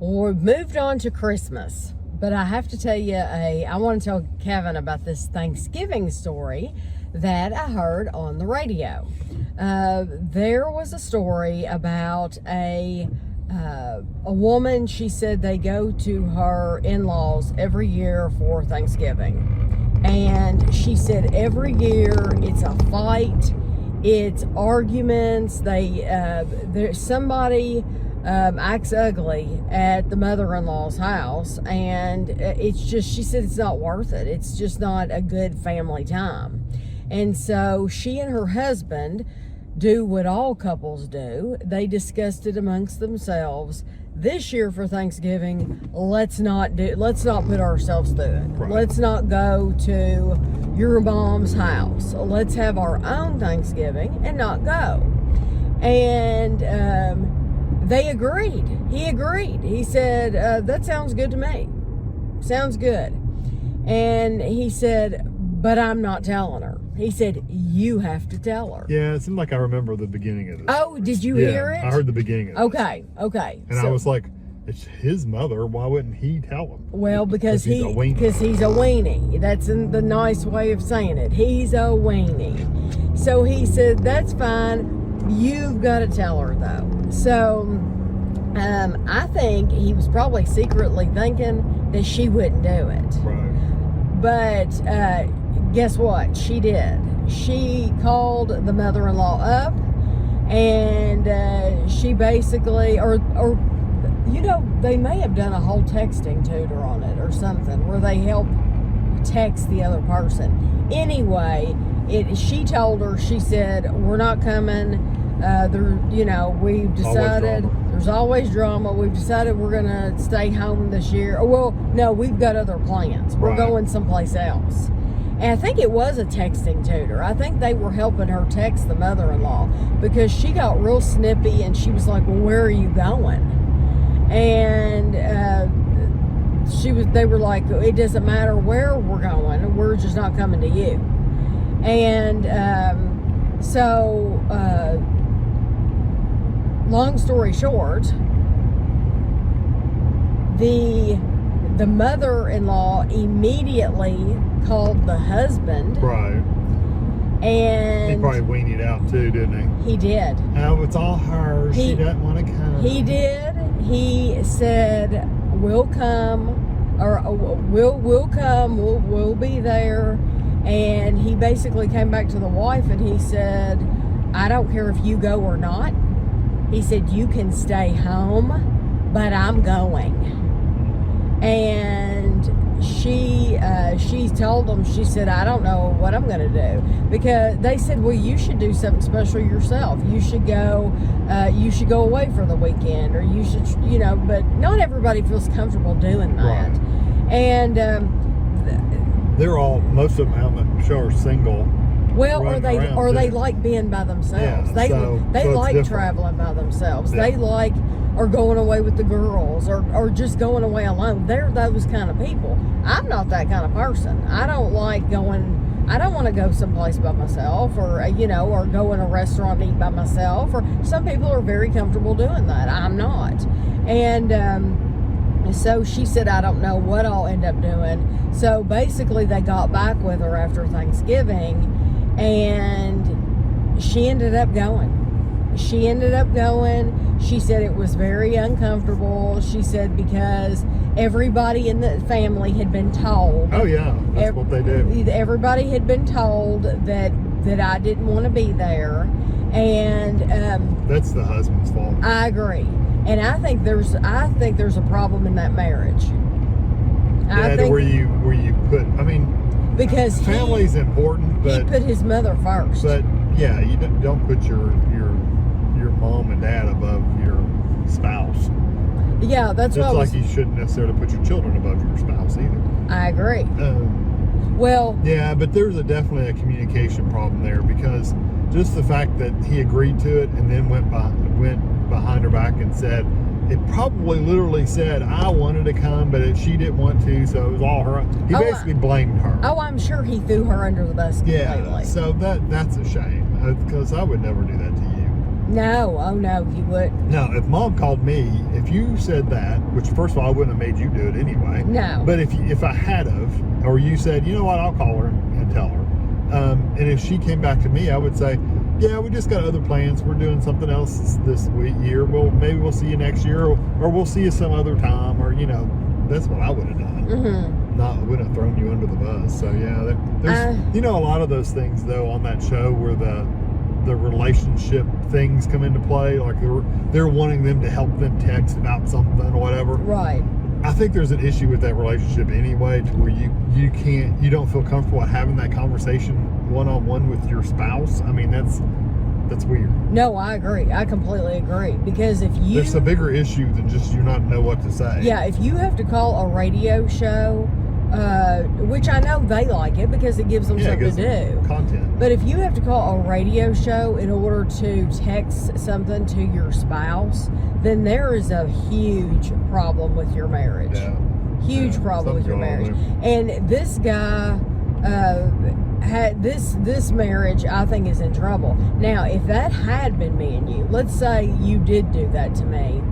Well, we've moved on to Christmas, but I have to tell you, I want to tell Kevin about this Thanksgiving story that I heard on the radio. There was a story about a woman. She said they go to her in-laws every year for Thanksgiving, and she said every year it's a fight, it's arguments. There's somebody acts ugly at the mother-in-law's house, and it's just, she said it's not worth it. It's just not a good family time. And so she and her husband do what all couples do. They discussed it amongst themselves. This year for Thanksgiving, let's not put ourselves through it. Right. Let's not go to your mom's house. Let's have our own Thanksgiving and not go. And they agreed. He agreed. He said, that sounds good to me. Sounds good. And he said, but I'm not telling her. He said, you have to tell her. Yeah, it seemed like I remember the beginning of this. Oh, did you hear it? I heard the beginning of it. Okay. And I was like, it's his mother. Why wouldn't he tell him? Well, because he's a weenie. That's the nice way of saying it. He's a weenie. So he said, that's fine. You've got to tell her, though. So I think he was probably secretly thinking that she wouldn't do it. Right. But guess what? She did. She called the mother-in-law up, and she basically, or you know, they may have done a whole texting tutor on it or something where they help text the other person. Anyway, she told her, she said, we're not coming. We've decided there's always drama. We've decided we're going to stay home this year. Well, no, we've got other plans. We're going someplace else. And I think it was a texting tutor. I think they were helping her text the mother-in-law because she got real snippy and she was like, well, where are you going? And they were like, it doesn't matter where we're going. We're just not coming to you. And long story short, the mother-in-law immediately called the husband. Right. And he probably weaned it out too, didn't he? He did. Oh, it's all her. She doesn't want to come. He did. He said, we'll come, or we'll come, we'll be there. And he basically came back to the wife and he said, I don't care if you go or not. He said, you can stay home, but I'm going. And she told him, she said, I don't know what I'm going to do. Because they said, well, you should do something special yourself. You should go away for the weekend, or you should, but not everybody feels comfortable doing that. Right. And most of them, I'm sure, are single. Well, or they like being by themselves. Yeah, they like different. Traveling by themselves. Yeah. They like, or going away with the girls, or just going away alone. They're those kind of people. I'm not that kind of person. I don't like going. I don't want to go someplace by myself, or or go in a restaurant and eat by myself. Or some people are very comfortable doing that. I'm not. And so she said, I don't know what I'll end up doing. So basically, they got back with her after Thanksgiving. And she ended up going. She said it was very uncomfortable. She said because everybody in the family had been told. Oh, yeah. That's what they do. Everybody had been told that I didn't want to be there. And that's the husband's fault. I agree. And I think there's a problem in that marriage. Yeah, where you put, because family's important, but he put his mother first. But yeah, you don't put your mom and dad above your spouse. Yeah, that's just like you shouldn't necessarily put your children above your spouse either. I agree. Well, yeah, but there's definitely a communication problem there, because just the fact that he agreed to it and then went behind her back and said, it probably literally said, I wanted to come, but she didn't want to, so it was all her. He basically blamed her. Oh, I'm sure he threw her under the bus completely. Yeah, so that's a shame, because I would never do that to you. No, oh no, you wouldn't. Now, if Mom called me, if you said that, which first of all, I wouldn't have made you do it anyway. No. But if I had have, or you said, you know what, I'll call her and tell her. And if she came back to me, I would say, yeah, we just got other plans. We're doing something else this year. Maybe we'll see you next year, or we'll see you some other time, or that's what I would have done. Mm-hmm. I wouldn't have thrown you under the bus. So yeah, there's a lot of those things though on that show where the relationship things come into play, like they're wanting them to help them text about something or whatever. Right. I think there's an issue with that relationship anyway, to where you don't feel comfortable having that conversation one-on-one with your spouse. I mean, that's weird. No, I agree. I completely agree. Because there's a bigger issue than just you not know what to say. Yeah, if you have to call a radio show, which I know they like it because it gives them something to do. Content. But if you have to call a radio show in order to text something to your spouse, then there is a huge problem with your marriage. Yeah. Huge problem with your marriage. And this guy had this marriage, I think, is in trouble. Now, if that had been me and you, let's say you did do that to me,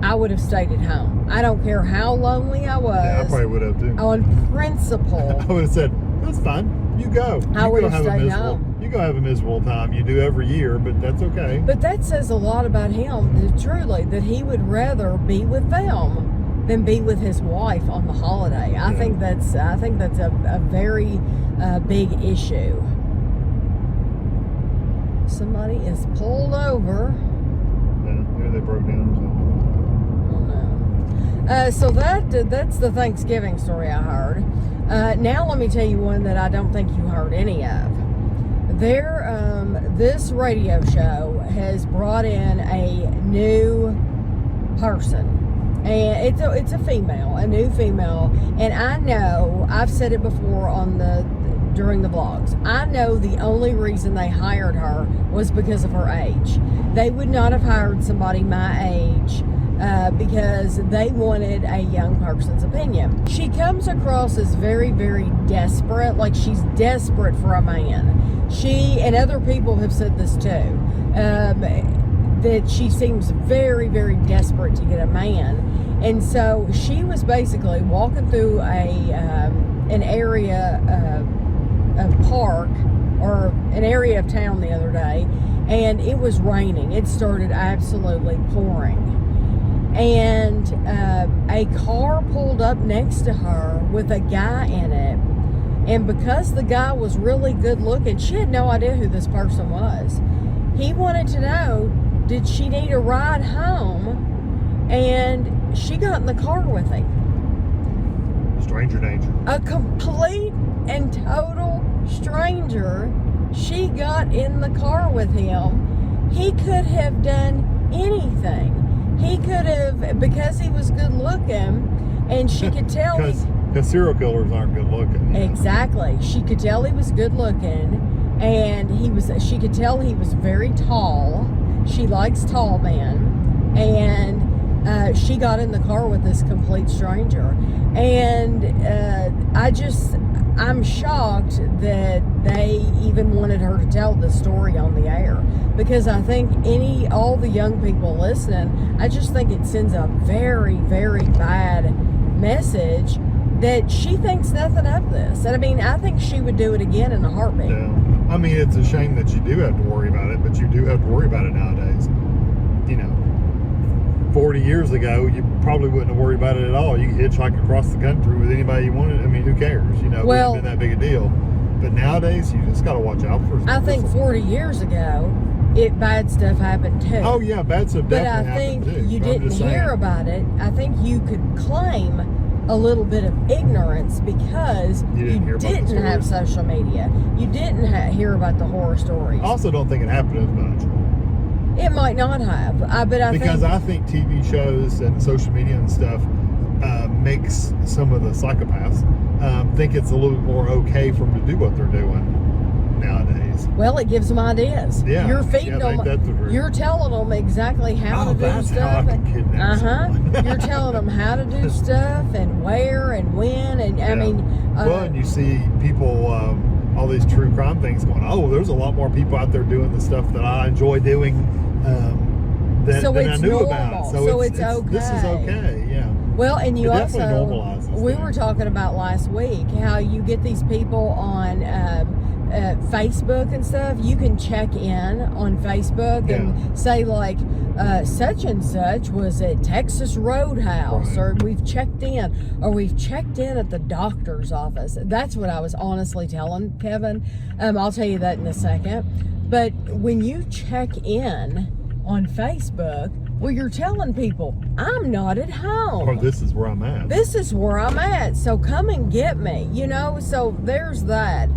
I would have stayed at home. I don't care how lonely I was. Yeah, I probably would have too. On principle. I would have said, that's fine. You go. I would have stayed home. You go have a miserable time. You do every year, but that's okay. But that says a lot about him, truly, that he would rather be with them than be with his wife on the holiday. Yeah. I think that's a very big issue. Somebody is pulled over. Yeah, here they broke down. So that's the Thanksgiving story I heard. Now let me tell you one that I don't think you heard any of. This radio show has brought in a new person, and it's a female, a new female. And I know I've said it before during the vlogs. I know the only reason they hired her was because of her age. They would not have hired somebody my age. Because they wanted a young person's opinion. She comes across as very, very desperate, like she's desperate for a man. She and other people have said this too, that she seems very, very desperate to get a man. And so she was basically walking through an area of park or an area of town the other day, and it was raining. It started absolutely pouring. And a car pulled up next to her with a guy in it. And because the guy was really good looking, she had no idea who this person was. He wanted to know, did she need a ride home? And she got in the car with him. Stranger danger. A complete and total stranger. She got in the car with him. He could have done anything. He could have, because he was good looking, and she could tell. Because serial killers aren't good looking. Exactly. She could tell he was good looking, and she could tell he was very tall. She likes tall men. And she got in the car with this complete stranger. And I'm shocked that they even wanted her to tell this story on the air, because I think all the young people listening, I just think it sends a very, very bad message that she thinks nothing of this. And I mean, I think she would do it again in a heartbeat. Yeah. I mean, it's a shame that you do have to worry about it, but you do have to worry about it nowadays. 40 years ago, you probably wouldn't have worried about it at all. You could hitchhike across the country with anybody you wanted. I mean, who cares? It wouldn't have been that big a deal. But nowadays, you just got to watch out for. I think 40 years ago, bad stuff happened too. Oh yeah, bad stuff definitely happened too. But I think you didn't hear about it. I think you could claim a little bit of ignorance because you didn't have social media. You didn't hear about the horror stories. I also don't think it happened as much. It might not have, but I think TV shows and social media and stuff makes some of the psychopaths think it's a little more okay for them to do what they're doing nowadays. Well, it gives them ideas. Yeah, you're feeding them. You're telling them exactly how to do that's stuff. How I can kidnap someone. You're telling them how to do stuff and where and when, and I mean. And you see people. All these true crime things going, oh, there's a lot more people out there doing the stuff that I enjoy doing that So I it's knew normal. about. So it's okay. This is okay, yeah. Well, and you It also, definitely normalizes we things. were talking about last week how you get these people on Facebook and stuff. You can check in on Facebook and say like, such and such was at Texas Roadhouse, or we've checked in at the doctor's office. That's what I was honestly telling Kevin. I'll tell you that in a second. But when you check in on Facebook, well, you're telling people, I'm not at home. Or this is where I'm at. This is where I'm at, so come and get me, so there's that.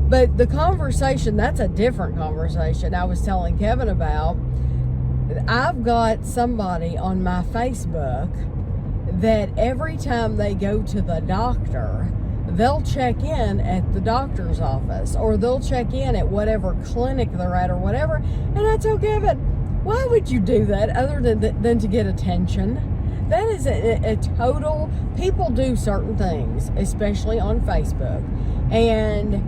But the conversation, that's a different conversation I was telling Kevin about. I've got somebody on my Facebook that every time they go to the doctor, they'll check in at the doctor's office, or they'll check in at whatever clinic they're at or whatever. And I told Kevin, why would you do that other than to get attention? That is a total, people do certain things, especially on Facebook. And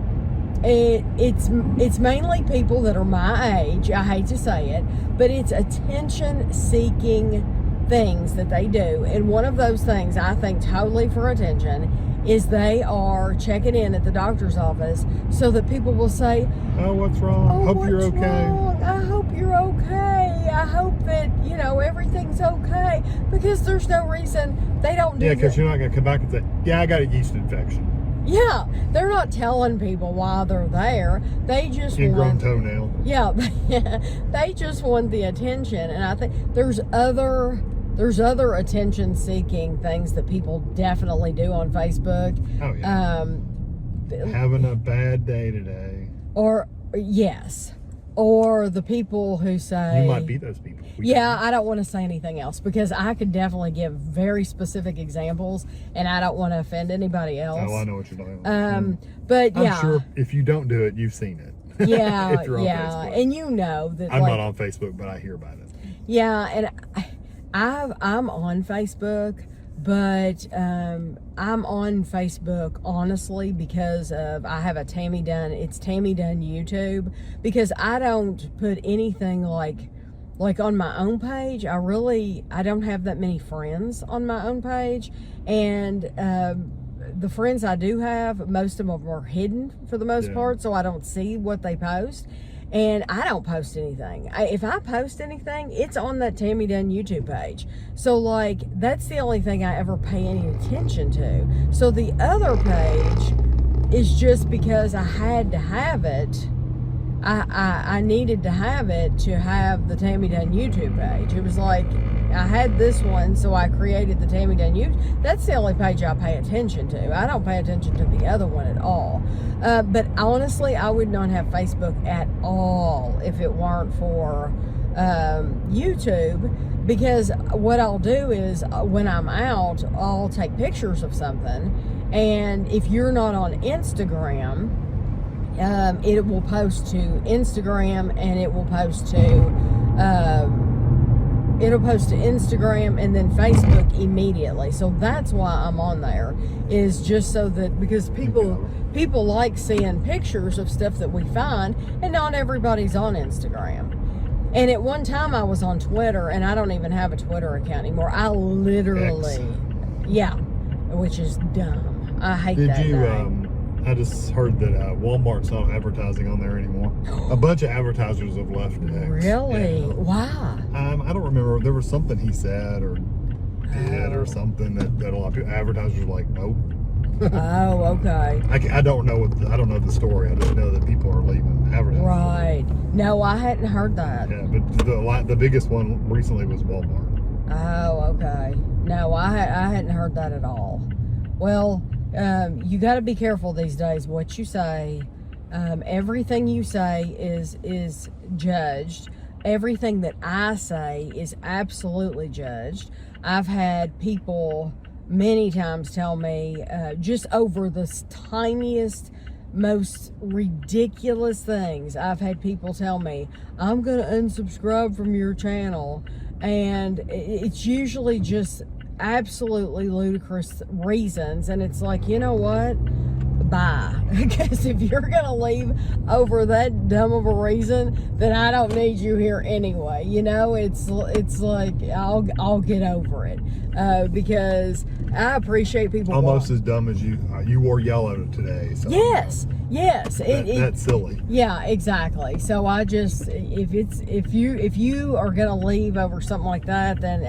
it's mainly people that are my age. I hate to say it, but it's attention-seeking things that they do. And one of those things, I think totally for attention, is they are checking in at the doctor's office so that people will say, oh, what's wrong? Oh, hope you're okay. Wrong? I hope you're okay. I hope that, everything's okay. Because there's no reason they don't do that. Yeah, because you're not going to come back and say, yeah, I got a yeast infection. Yeah, they're not telling people why they're there. They just Ingrown toenail. Yeah, they just want the attention. And I think there's other attention-seeking things that people definitely do on Facebook. Oh, yeah. Having a bad day today. Or, yes. Or the people who say... You might be those people. I don't want to say anything else because I could definitely give very specific examples and I don't want to offend anybody else. Oh, I know what you're talking about. But yeah. I'm sure if you don't do it, you've seen it. Yeah, if you're on Facebook. And you know that I'm not on Facebook, but I hear about it. Yeah, and I'm on Facebook, but I'm on Facebook honestly because I have a Tammy Dunn YouTube, because I don't put anything like on my own page. I don't have that many friends on my own page, and the friends I do have, most of them are hidden for the most part, so I don't see what they post. And I don't post anything. If I post anything, it's on that Tammy Dunn YouTube page. So, that's the only thing I ever pay any attention to. So, the other page is just because I had to have it. I needed to have it to have the Tammy Dunn YouTube page. It was like, I had this one, so I created the Tammy Dunn YouTube. That's the only page I pay attention to. I don't pay attention to the other one at all. But honestly, I would not have Facebook at all if it weren't for YouTube, because what I'll do is when I'm out, I'll take pictures of something, and if you're not on Instagram, it will post to Instagram, and it will post to Instagram and then Facebook immediately. So that's why I'm on there, is just so that, because people like seeing pictures of stuff that we find, and not everybody's on Instagram. And at one time I was on Twitter, and I don't even have a Twitter account anymore. I literally, which is dumb. I hate that name. I just heard that Walmart's not advertising on there anymore. A bunch of advertisers have left X. Really? Yeah. Why? I don't remember. There was something he said or did or something that a lot of people, advertisers were like, nope. Oh, okay. I don't know the story. I just know that people are leaving advertising. Right. No, I hadn't heard that. Yeah, but the biggest one recently was Walmart. Oh, okay. No, I hadn't heard that at all. Well, you got to be careful these days what you say. Everything you say is judged. Everything that I say is absolutely judged. I've had people many times tell me, just over the tiniest, most ridiculous things, I've had people tell me, I'm going to unsubscribe from your channel. And it's usually just absolutely ludicrous reasons. And it's like, you know what? bye. Because if you're gonna leave over that dumb of a reason, then I don't need you here anyway. You know, it's like I'll get over it, because I appreciate people almost as dumb as you wore yellow today. So yes. That's silly. Yeah, exactly. So I just, if you are gonna leave over something like that, then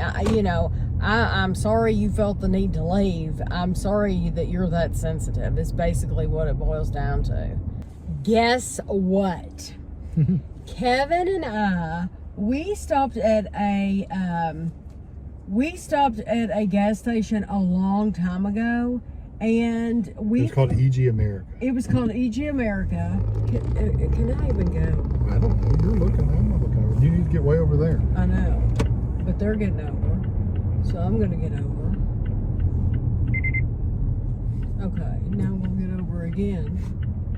I'm sorry you felt the need to leave. I'm sorry that you're that sensitive. It's basically what it boils down to. Guess what? Kevin and I, we stopped at a gas station a long time ago, and it's called EG America. It was called EG America. Can I even go? I don't know. You're looking. I'm not looking over. You need to get way over there. I know, but they're getting over, so I'm gonna get over. Okay, now we'll get over again.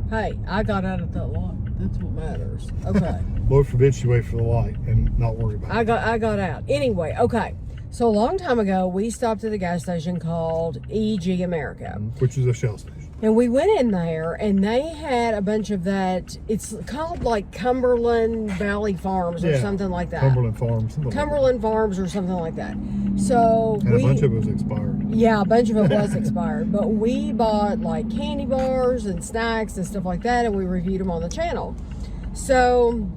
Hey, I got out at that light. That's what matters. Okay. Lord forbid she wait for the light and not worry about it. I got out. Anyway, okay. So a long time ago, we stopped at a gas station called EG America. Which is a Shell station. And we went in there, and they had a bunch of that. It's called like Cumberland Valley Farms or something like that. Cumberland Farms. Cumberland Farms or something like that. So and a bunch of it was expired. Yeah, a bunch of it was expired. But we bought like candy bars and snacks and stuff like that, and we reviewed them on the channel. So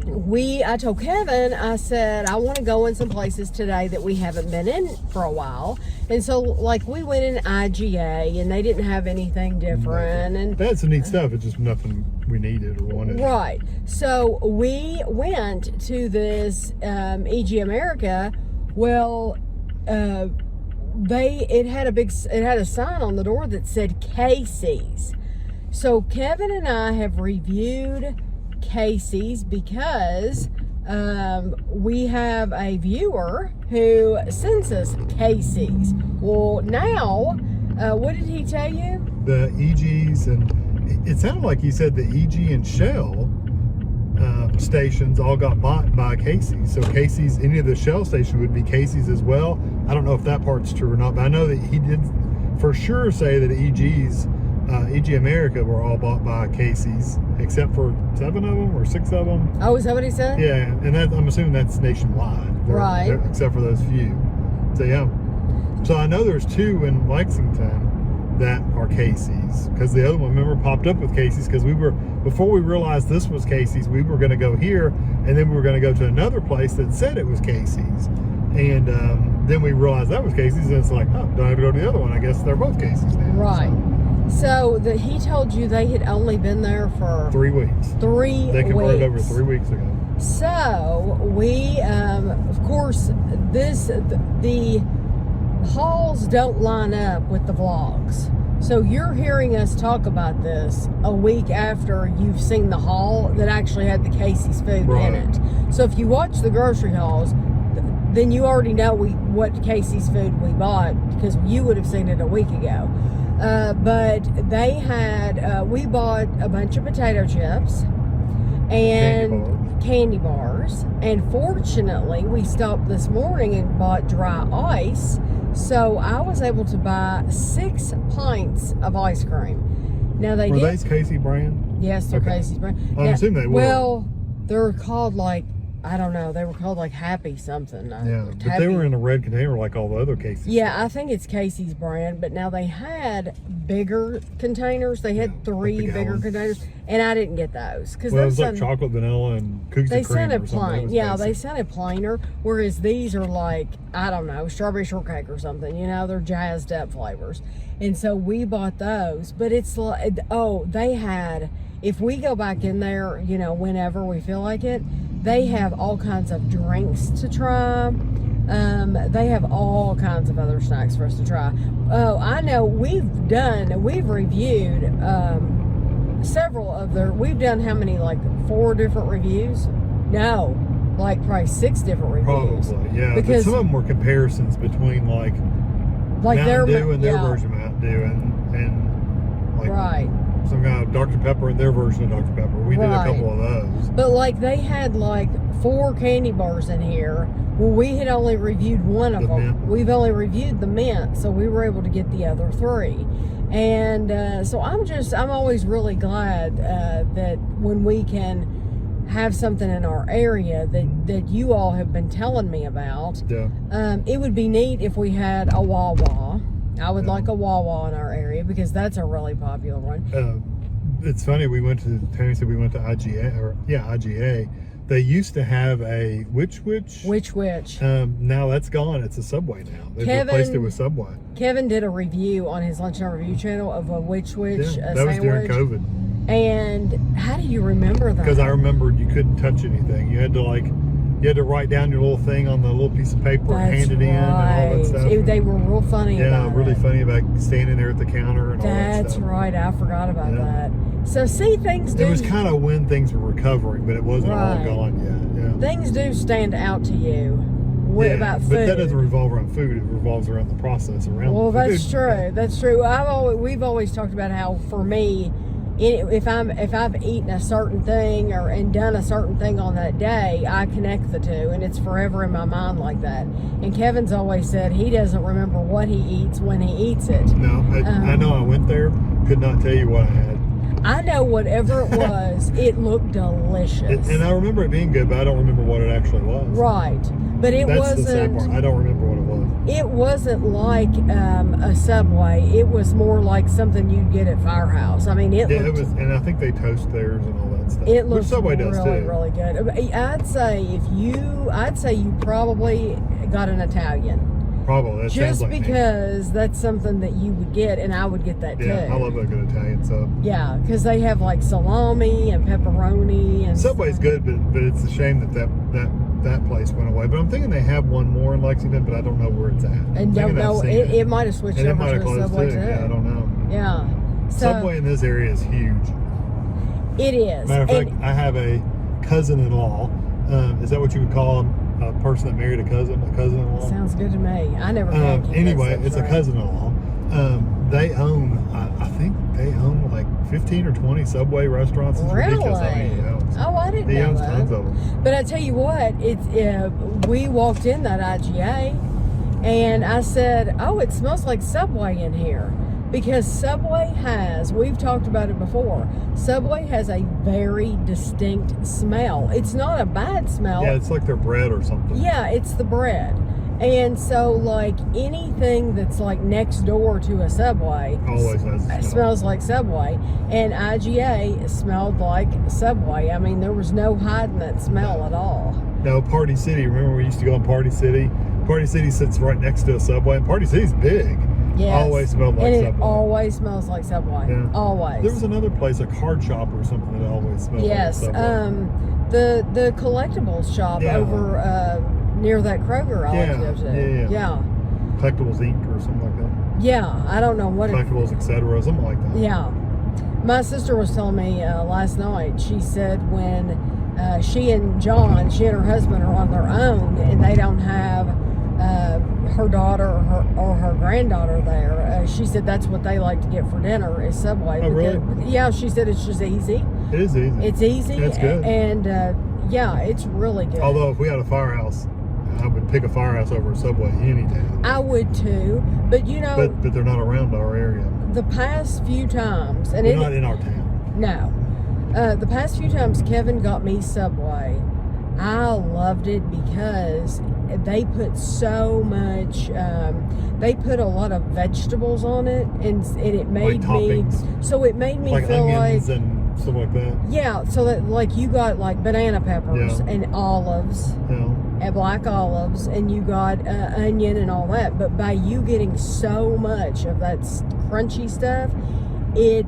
I told Kevin, I said, I want to go in some places today that we haven't been in for a while. And so, like, we went in IGA, and they didn't have anything different. And that's some neat stuff. It's just nothing we needed or wanted. Right. So we went to this EG America. Well, it had a sign on the door that said Casey's. So Kevin and I have reviewed Casey's because we have a viewer who sends us Casey's. Well, now, what did he tell you? The EGs, and it sounded like he said the EG and Shell stations all got bought by Casey's. So Casey's, any of the Shell stations would be Casey's as well. I don't know if that part's true or not, but I know that he did for sure say that EG America were all bought by Casey's, except for 7 of them or 6 of them. Oh, is that what he said? Yeah, and I'm assuming that's nationwide. Right. Except for those few. So yeah. So I know there's 2 in Lexington that are Casey's, because the other one, remember, popped up with Casey's, because before we realized this was Casey's, we were going to go here, and then we were going to go to another place that said it was Casey's. And then we realized that was Casey's, and it's like, oh, don't have to go to the other one. I guess they're both Casey's now. Right. So he told you they had only been there for 3 weeks. 3 weeks. They converted over 3 weeks ago. So we, of course, the hauls don't line up with the vlogs. So you're hearing us talk about this a week after you've seen the haul that actually had the Casey's food in it. So if you watch the grocery hauls, then you already know what Casey's food we bought, because you would have seen it a week ago. But they had, we bought a bunch of potato chips and candy bars. And fortunately, we stopped this morning and bought dry ice. So I was able to buy 6 pints of ice cream. Now were these Casey brand? Yes, they're Casey's brand. I assume they were. Well, they're called like, I don't know. They were called like Happy something. Yeah, but they were in a red container like all the other Casey's. Yeah, I think it's Casey's brand. But now they had bigger containers. They had 3 bigger containers, and I didn't get those because it was like chocolate, vanilla, and cookies and cream. They sounded plain. Yeah, they sounded plainer. Whereas these are like, I don't know, strawberry shortcake or something. You know, they're jazzed up flavors. And so we bought those. But it's like, they had. If we go back in there, you know, whenever we feel like it, they have all kinds of drinks to try. They have all kinds of other snacks for us to try. Oh, I know we've reviewed several of we've done how many, like 4 different reviews? No, like probably 6 different reviews. Probably, yeah. Because some of them were comparisons between like Mountain Dew and their version of Mountain Dew and like some kind of Dr. Pepper and their version of Dr. Pepper. We did a couple of those. But like they had like 4 candy bars in here. Well, we had only reviewed one of them. Mint. We've only reviewed the mint, so we were able to get the other 3. And so I'm always really glad that when we can have something in our area that you all have been telling me about. Yeah. It would be neat if we had a Wawa. I would like a Wawa in our area because that's a really popular one. It's funny, Tony said we went to IGA. They used to have a Which. Now that's gone. It's a Subway now. They've replaced it with Subway. Kevin did a review on his Lunch and Review channel of a Which that sandwich. was during COVID. And how do you remember that? Because I remembered you couldn't touch anything. You had to write down your little thing on the little piece of paper and hand it in and all that stuff. They were real funny about really it. funny about standing there at the counter and all that stuff. That's right. I forgot about that. So see, things do... It was kind of when things were recovering, but it wasn't all gone yet. Yeah. Things do stand out to you about food. But that doesn't revolve around food. It revolves around the process around the food. That's true. That's true. We've always talked about how, for me, if I've eaten a certain thing and done a certain thing on that day, I connect the two, and it's forever in my mind like that. And Kevin's always said he doesn't remember what he eats when he eats it. No, I know I went there, could not tell you what I had. I know whatever it was, it looked delicious. And I remember it being good, but I don't remember what it actually was. Right. But it wasn't... That's the sad part. I don't remember what it was. It wasn't like a Subway. It was more like something you'd get at Firehouse. I mean, it was, and I think they toast theirs and all that stuff. It looked Subway does really, too. really good. I'd say you probably got an Italian. Probably. That Just sounds like because me. That's something that you would get, and I would get that too. Yeah, I love a good Italian sub. Yeah, because they have like salami and pepperoni and Subway's good, but it's a shame that place went away. But I'm thinking they have one more in Lexington, but I don't know where it's at. And don't know it might have switched over to a Subway too. Yeah, I don't know. Yeah. So, Subway in this area is huge. It is. Matter of fact, I have a cousin-in-law. Is that what you would call a person that married a cousin-in-law? Sounds good to me. I never had anyway, it's a cousin-in-law. They own, I think they own like 15 or 20 Subway restaurants. It's ridiculous how many he owns. Oh, I didn't know that. He owns tons of them. But I tell you what, we walked in that IGA, and I said, "Oh, it smells like Subway in here." Because Subway we've talked about it before, Subway has a very distinct smell. It's not a bad smell. Yeah, it's like their bread or something. Yeah, it's the bread. And so, like, anything that's, like, next door to a Subway always smells like Subway. And IGA smelled like Subway. I mean, there was no hiding that smell at all. No, Party City. Remember we used to go in Party City? Party City sits right next to a Subway, and Party City's big. Yes. Always smelled like Subway. And it always smells like Subway. Yeah. Always. There was another place, a card shop or something, that always smelled like Subway. Yes. The collectibles shop over near that Kroger I like to go to. Yeah. Collectibles Inc. or something like that. Yeah. I don't know what Collectibles, etc. Something like that. Yeah. My sister was telling me last night, she said when she and her husband are on their own and they don't have her daughter or her granddaughter there, she said that's what they like to get for dinner is Subway. Oh, really? Yeah, she said it's just easy. It is easy. It's easy. It's good. And it's really good. Although if we had a Firehouse, I would pick a Firehouse over a Subway any day. I would too, but but they're not around our area. The past few times, and they're not in our town. No, the past few times Kevin got me Subway, I loved it because they put so much. They put a lot of vegetables on it, and it made me. So it made me like feel onions like and stuff like that. Yeah, so that like you got like banana peppers and olives. Yeah. And black olives, and you got onion and all that. But by you getting so much of that crunchy stuff, it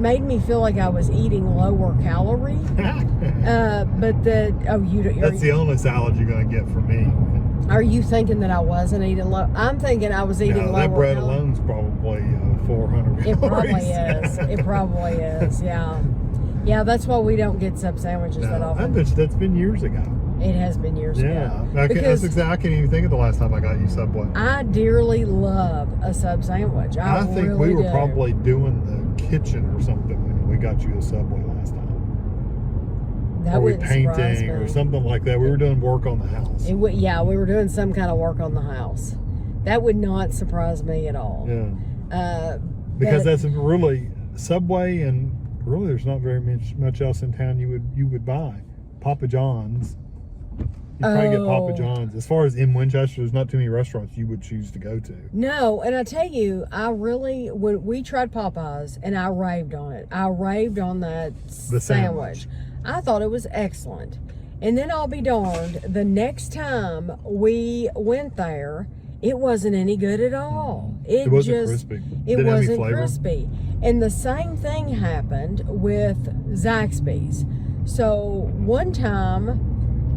made me feel like I was eating lower calorie. But that's the only salad you're going to get from me. Are you thinking that I wasn't eating low? I'm thinking I was eating lower. That bread alone's probably 400 It calories. probably is. It probably is. Yeah. Yeah, that's why we don't get sub sandwiches that often. That's been years ago. It has been years ago. I can't even think of the last time I got you Subway. I dearly love a sub sandwich. I think we were probably doing the kitchen or something when we got you a Subway last time. That Or we wouldn't surprise painting me. or something like that. We were doing work on the house. Yeah, we were doing some kind of work on the house. That would not surprise me at all. Yeah. Because that's really Subway, and really there's not very much else in town you would buy. Papa John's. You probably get Papa John's. As far as in Winchester, there's not too many restaurants you would choose to go to. No, and I tell you, when we tried Popeyes, and I raved on it. I raved on that sandwich. I thought it was excellent. And then I'll be darned, the next time we went there, it wasn't any good at all. It wasn't crispy. It wasn't crispy. And the same thing happened with Zaxby's. So one time,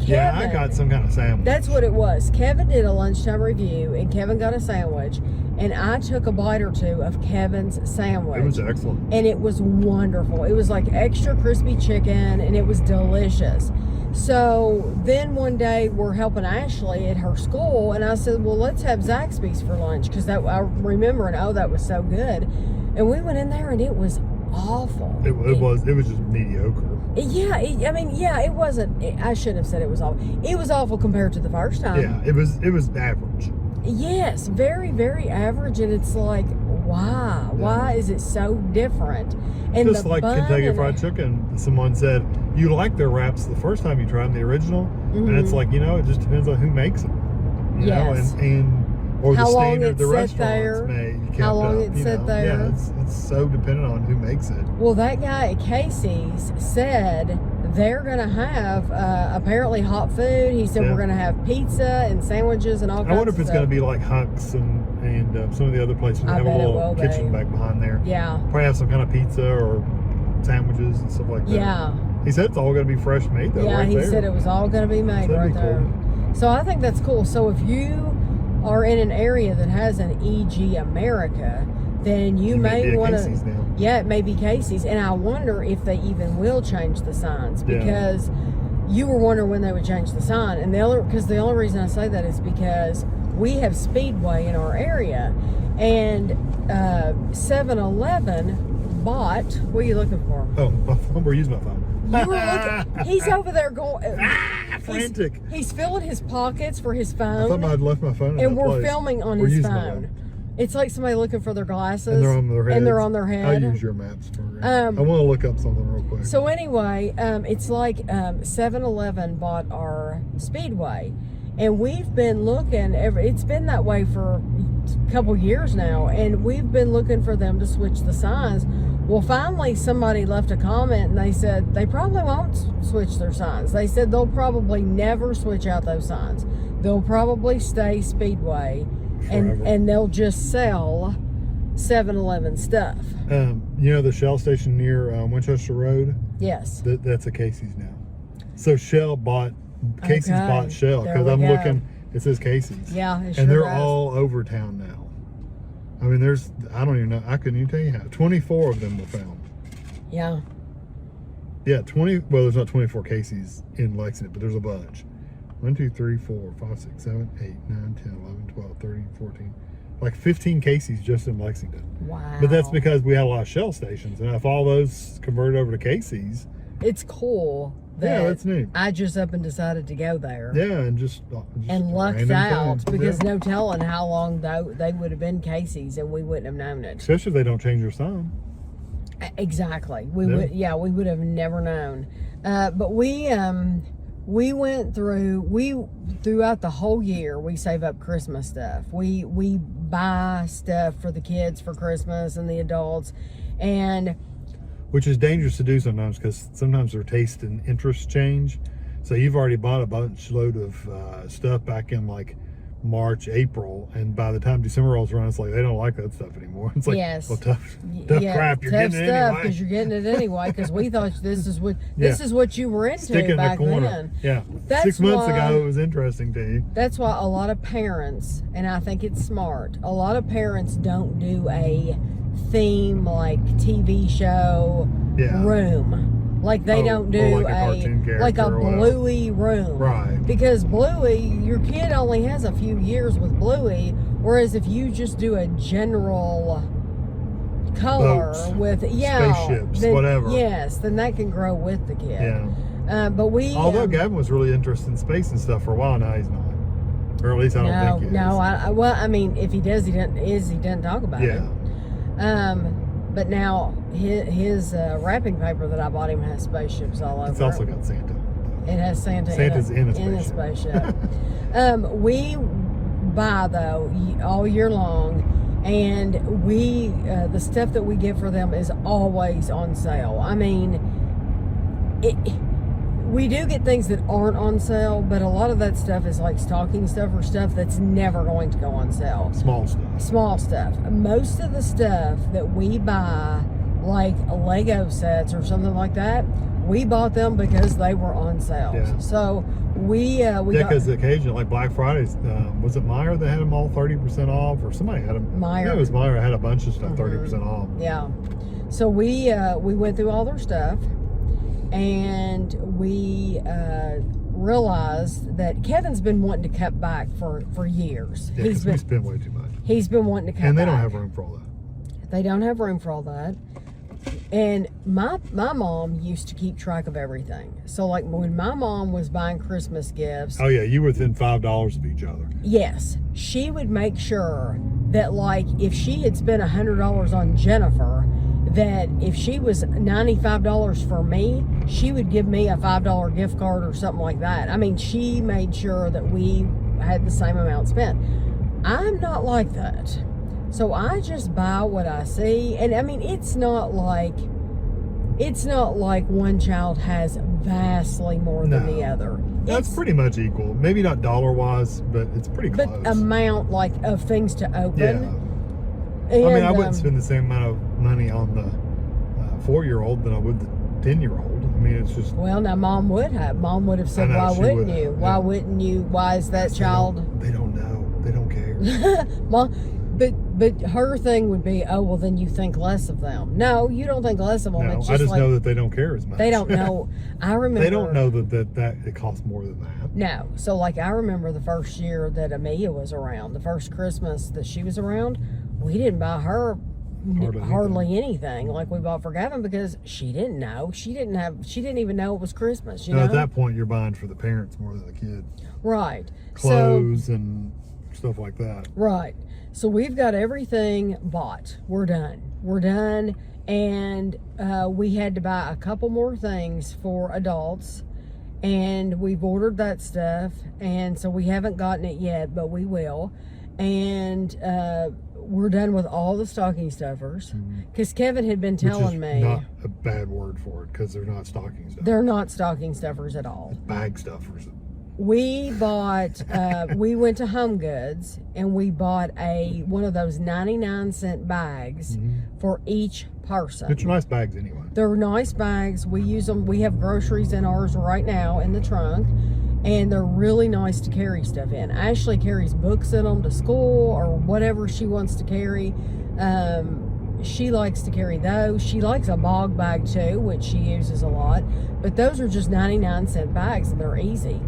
Kevin, I got some kind of sandwich. That's what it was. Kevin did a lunchtime review, and Kevin got a sandwich, and I took a bite or two of Kevin's sandwich. It was excellent. And it was wonderful. It was like extra crispy chicken, and it was delicious. So then one day we're helping Ashley at her school, and I said, well, let's have Zaxby's for lunch, because I remember, and oh, that was so good. And we went in there, and it was awful. It was just mediocre. Yeah, it wasn't. I shouldn't have said it was awful. It was awful compared to the first time. Yeah, it was average. Yes, very, very average, and it's like, why? Yeah. Why is it so different? And just like Kentucky Fried Chicken, someone said you like their wraps the first time you try them, the original, and it's like, it just depends on who makes them. You know, and or how the standard the restaurants there. Make. How long it sat there. Yeah, it's so dependent on who makes it. Well, that guy at Casey's said they're going to have apparently hot food. He said we're going to have pizza and sandwiches and all kinds of stuff. I wonder if it's going to be like Huck's and some of the other places that have a little kitchen back behind there. Yeah. Probably have some kind of pizza or sandwiches and stuff like that. Yeah. He said it's all going to be fresh made though. Yeah, right he there. said it was all going to be made right there. Cool. So I think that's cool. So if you are in an area that has an EG America, then you may want to. Yeah, it may be Casey's, and I wonder if they even will change the signs, because you were wondering when they would change the sign, and the only reason I say that is because we have Speedway in our area, and 7-Eleven bought. What are you looking for? Oh, my phone. We're using my phone. You were looking. He's over there going. Frantic. He's filling his pockets for his phone. I thought I'd left my phone. And we're filming on his phone. It's like somebody looking for their glasses. And they're on their head. And they're on their head. I'll use your maps program. I want to look up something real quick. So anyway, it's like 7-Eleven bought our Speedway. And we've been looking, it's been that way for a couple years now, and we've been looking for them to switch the signs. Well, finally somebody left a comment, and they said they probably won't switch their signs. They said they'll probably never switch out those signs. They'll probably stay Speedway, and they'll just sell 7-Eleven stuff. The Shell station near Winchester Road? Yes. That's a Casey's now. So Casey's bought Shell, because I'm looking, it says Casey's. Yeah, it and they're all over town now. I mean, I don't even know, I couldn't even tell you how. 24 of them were found. Yeah. Yeah, there's not 24 Casey's in Lexington, but there's a bunch. 1, 2, 3, 4, 5, 6, 7, 8, 9, 10, 11, 12, 13, 14. Like 15 Casey's just in Lexington. Wow. But that's because we had a lot of Shell stations, and if all those converted over to Casey's. It's cool. That's neat. I just up and decided to go there. Yeah, and just lucked out, because no telling how long they would have been Casey's, and we wouldn't have known it. Especially if they don't change their sign. Exactly. We would have never known. But we went throughout the whole year, we save up Christmas stuff. We buy stuff for the kids for Christmas and the adults, which is dangerous to do sometimes, because sometimes their taste and interests change. So you've already bought a bunch load of stuff back in like March, April, and by the time December rolls around, it's like they don't like that stuff anymore. It's like, yes. Well, tough crap. You're getting it anyway. Because you're getting it anyway. Because we thought this is what you were into. Stick in back the corner. Then. Yeah. 6 months ago, it was interesting to you. That's why a lot of parents, and I think it's smart, a lot of parents don't do a theme like TV show room. Like they don't do like a Bluey room. Right. Because Bluey, your kid only has a few years with Bluey, whereas if you just do a general color boats, with spaceships, then, whatever. Yes, then that can grow with the kid. Yeah. But we although Gavin was really interested in space and stuff for a while, now he's not. Or at least I don't think he is. Well, I mean, if he does, he doesn't talk about it. But now his wrapping paper that I bought him has spaceships all over. It's also got Santa. It has Santa. Santa's in a spaceship. We buy though all year long, and we the stuff that we get for them is always on sale. I mean, we do get things that aren't on sale, but a lot of that stuff is like stocking stuff or stuff that's never going to go on sale. Small stuff. Most of the stuff that we buy, like Lego sets or something like that, we bought them because they were on sale. Yeah. So we because occasionally, like Black Fridays, was it Meyer that had them all 30% off, or somebody had them? Meyer. Yeah, it was Meyer had a bunch of stuff 30% off. Yeah. So we went through all their stuff, and we realized that Kevin's been wanting to cut back for years. Yeah, we spend way too much. He's been wanting to cut back. And they don't have room for all that. They don't have room for all that. And my mom used to keep track of everything. So like when my mom was buying Christmas gifts. Oh yeah, you were within $5 of each other. Yes. She would make sure that like if she had spent $100 on Jennifer, that if she was $95 for me, she would give me a $5 gift card or something like that. I mean, she made sure that we had the same amount spent. I'm not like that. So I just buy what I see. And I mean, it's not like one child has vastly more than the other. That's pretty much equal. Maybe not dollar-wise, but it's pretty close. But amount like of things to open. Yeah. And, I mean, I wouldn't spend the same amount of money on the 4-year-old than I would the 10-year-old. I mean, it's just... Well, now Mom would have. Mom would have said, why wouldn't you? Yeah. Why wouldn't you? Why is that child... They don't know. They don't care. Mom, but her thing would be, oh, well, then you think less of them. No, you don't think less of them. No, it's I just know that they don't care as much. They don't know. I remember... They don't know that it costs more than that. No. So, like, I remember the first year that Amelia was around, the first Christmas that she was around, we didn't buy her hardly anything like we bought for Gavin because she didn't know. She didn't even know it was Christmas. You know? At that point, you're buying for the parents more than the kid. Right. Clothes and stuff like that. Right. So we've got everything bought. We're done. And we had to buy a couple more things for adults. And we've ordered that stuff. And so we haven't gotten it yet, but we will. And we're done with all the stocking stuffers. Because Kevin had been telling me. Not a bad word for it, because they're not stocking stuffers. They're not stocking stuffers at all. It's bag stuffers. We bought, we went to Home Goods and we bought one of those 99-cent bags for each person. Which are nice bags anyway. They're nice bags. We use them. We have groceries in ours right now in the trunk, and they're really nice to carry stuff in. Ashley carries books in them to school or whatever she wants to carry. She likes to carry those. She likes a bog bag too, which she uses a lot. But those are just 99-cent bags and they're easy.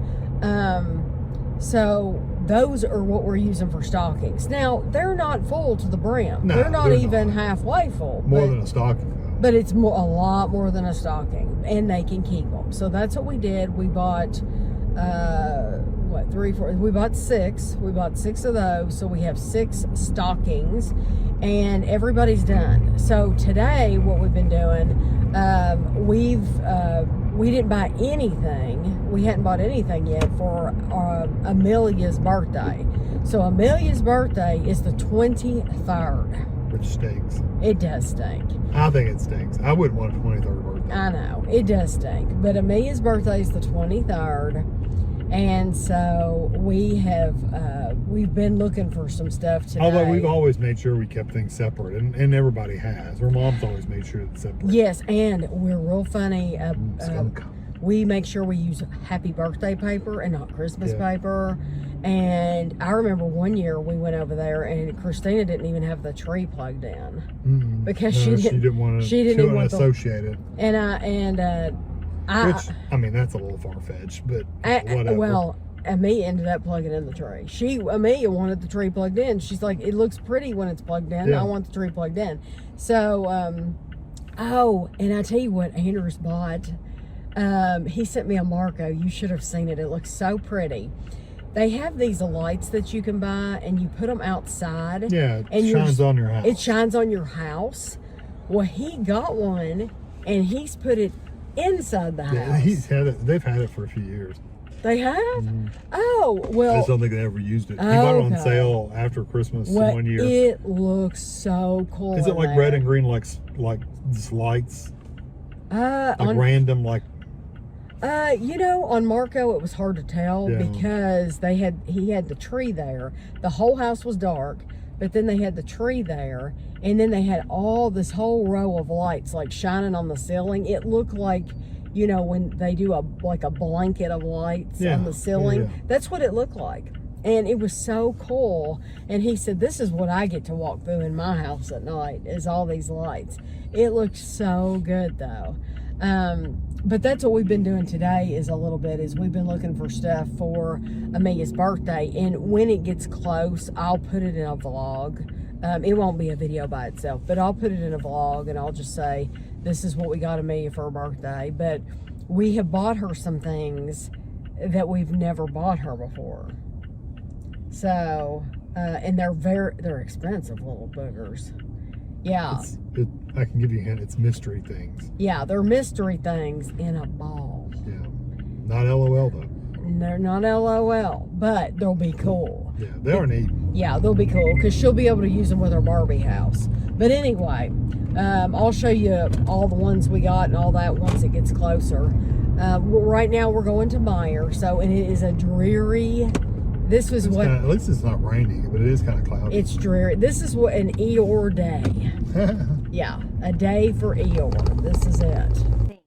So those are what we're using for stockings. Now, they're not full to the brim. No, they're not even halfway full. More than a stocking. But it's a lot more than a stocking, and they can keep them. So that's what we did. We bought, 3, 4, we bought 6. We bought 6 of those. So we have 6 stockings, and everybody's done. So today, what we've been doing, we didn't buy anything. We hadn't bought anything yet for Amelia's birthday. So Amelia's birthday is the 23rd. Which stinks. It does stink. I think it stinks. I wouldn't want a 23rd birthday. I know. It does stink. But Amelia's birthday is the 23rd. And so we've been looking for some stuff today. Although we've always made sure we kept things separate, and everybody has. Her mom's always made sure it's separate. Yes, and we're real funny. We make sure we use happy birthday paper and not Christmas paper. And I remember one year we went over there and Christina didn't even have the tree plugged in because she didn't want to associate it. Which, I mean, that's a little far-fetched, but whatever. Well, Amelia ended up plugging in the tree. Amelia wanted the tree plugged in. She's like, it looks pretty when it's plugged in. Yeah. I want the tree plugged in. So, oh, and I tell you what, Anders bought. He sent me a Marco. You should have seen it. It looks so pretty. They have these lights that you can buy, and you put them outside. Yeah, and it shines on your house. It shines on your house. Well, he got one, and he's put it inside the house. Yeah, he's had it. They've had it for a few years. They have? Mm-hmm. Oh, well. I just don't think they ever used it. He bought it on sale after Christmas one year. It looks so cool. Is it like red and green, like just lights? Random, like. On Marco, it was hard to tell because he had the tree there. The whole house was dark, but then they had the tree there, and then they had this whole row of lights like shining on the ceiling. It looked like, when they do a blanket of lights on the ceiling. Yeah. That's what it looked like. And it was so cool. And he said, this is what I get to walk through in my house at night, is all these lights. It looked so good though. But that's what we've been doing today is we've been looking for stuff for Amelia's birthday. And when it gets close, I'll put it in a vlog. It won't be a video by itself, but I'll put it in a vlog and I'll just say, this is what we got Amelia for her birthday. But we have bought her some things that we've never bought her before. So, and they're expensive little boogers. Yeah. I can give you a hint. It's mystery things. Yeah, they're mystery things in a ball. Yeah. Not LOL, though. They're not LOL, but they'll be cool. Yeah, they are neat. Yeah, they'll be cool because she'll be able to use them with her Barbie house. But anyway, I'll show you all the ones we got and all that once it gets closer. Right now we're going to Meyer, and it is a dreary... At least it's not raining, but it is kind of cloudy. It's dreary. This is what an Eeyore day. Yeah, a day for Eeyore. This is it.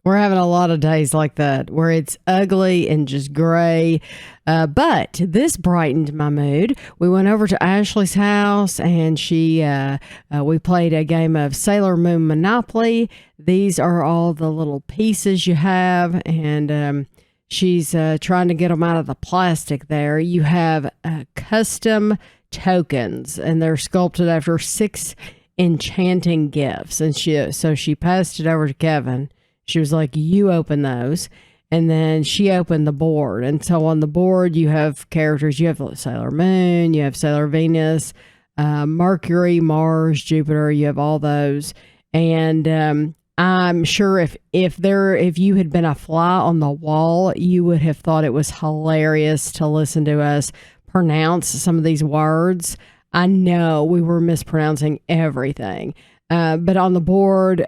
We're having a lot of days like that where it's ugly and just gray. But this brightened my mood. We went over to Ashley's house and we played a game of Sailor Moon Monopoly. These are all the little pieces you have, and she's trying to get them out of the plastic there. You have custom tokens, and they're sculpted after 6 enchanting gifts. And she passed it over to Kevin. She was like, you open those. And then she opened the board. And so on the board, you have characters. You have Sailor Moon, you have Sailor Venus, Mercury, Mars, Jupiter. You have all those. And I'm sure if you had been a fly on the wall, you would have thought it was hilarious to listen to us pronounce some of these words. I know we were mispronouncing everything. But on the board,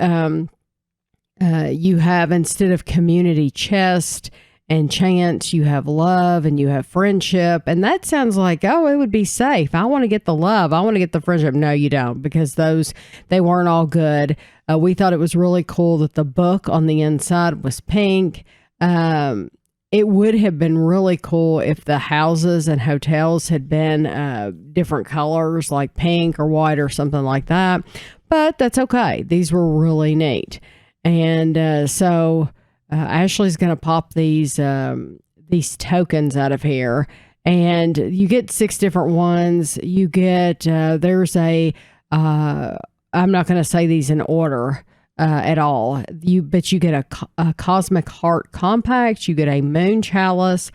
you have, instead of community chest and chance, you have love and you have friendship. And that sounds like, oh, it would be safe. I want to get the love. I want to get the friendship. No, you don't, because they weren't all good. We thought it was really cool that the book on the inside was pink. It would have been really cool if the houses and hotels had been different colors, like pink or white or something like that. But that's okay. These were really neat. And so Ashley's going to pop these tokens out of here. And you get 6 different ones. You get, there's I'm not going to say these in order at all. But you get a Cosmic Heart Compact. You get a Moon Chalice,